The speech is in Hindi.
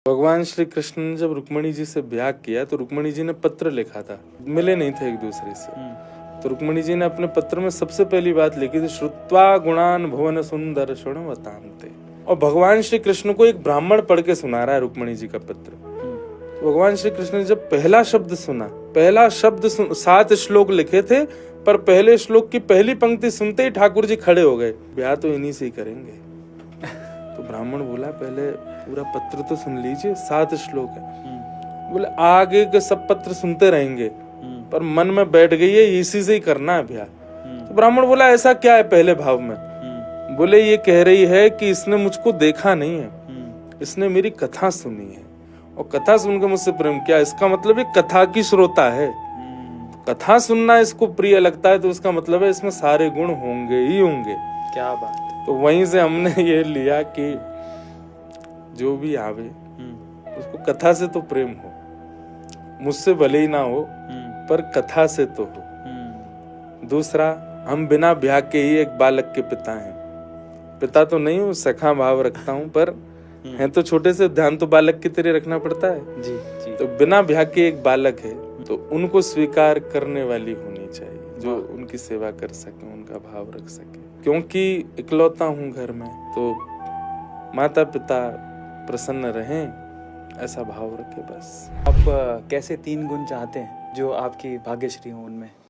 भगवान श्री कृष्ण ने जब रुक्मिणी जी से ब्याह किया तो रुक्मिणी जी ने पत्र लिखा था, मिले नहीं थे एक दूसरे से। तो रुक्मिणी जी ने अपने पत्र में सबसे पहली बात लिखी थी, श्रुत्वा गुणान भुवन सुंदर शृण्वतान्ते। और भगवान श्री कृष्ण को एक ब्राह्मण पढ़ के सुना रहा है रुक्मिणी जी का पत्र। तो भगवान श्री कृष्ण ने जब पहला शब्द सुना, 7 श्लोक लिखे थे, पर पहले श्लोक की पहली पंक्ति सुनते ही ठाकुर जी खड़े हो गए, ब्याह तो इन्हीं से ही करेंगे। तो ब्राह्मण बोला, पहले पूरा पत्र तो सुन लीजिए, 7 श्लोक है। बोले आगे के सब पत्र सुनते रहेंगे, पर मन में बैठ गई है इसी से ही करना है ब्याह। तो ब्राह्मण बोला, ऐसा क्या है पहले भाव में? बोले ये कह रही है कि इसने मुझको देखा नहीं है, इसने मेरी कथा सुनी है और कथा सुनकर मुझसे प्रेम किया। इसका मतलब ये कथा की श्रोता है, कथा सुनना इसको प्रिय लगता है, तो इसका मतलब है इसमें सारे गुण होंगे ही होंगे। क्या बात। तो वहीं से हमने ये लिया कि जो भी आवे उसको कथा से तो प्रेम हो, मुझसे भले ही ना हो पर कथा से तो हो। दूसरा, हम बिना ब्याह के ही एक बालक के पिता हैं। पिता तो नहीं हूँ, सखा भाव रखता हूँ, पर है तो छोटे से, ध्यान तो बालक की तरह रखना पड़ता है जी जी। तो बिना ब्याह के एक बालक है, तो उनको स्वीकार करने वाली होनी चाहिए, जो उनकी सेवा कर सके, उनका भाव रख सके। क्योंकि इकलौता हूँ घर में, तो माता पिता प्रसन्न रहें, ऐसा भाव रखे बस। आप कैसे 3 गुण चाहते हैं जो आपकी भाग्यश्री हो उनमें?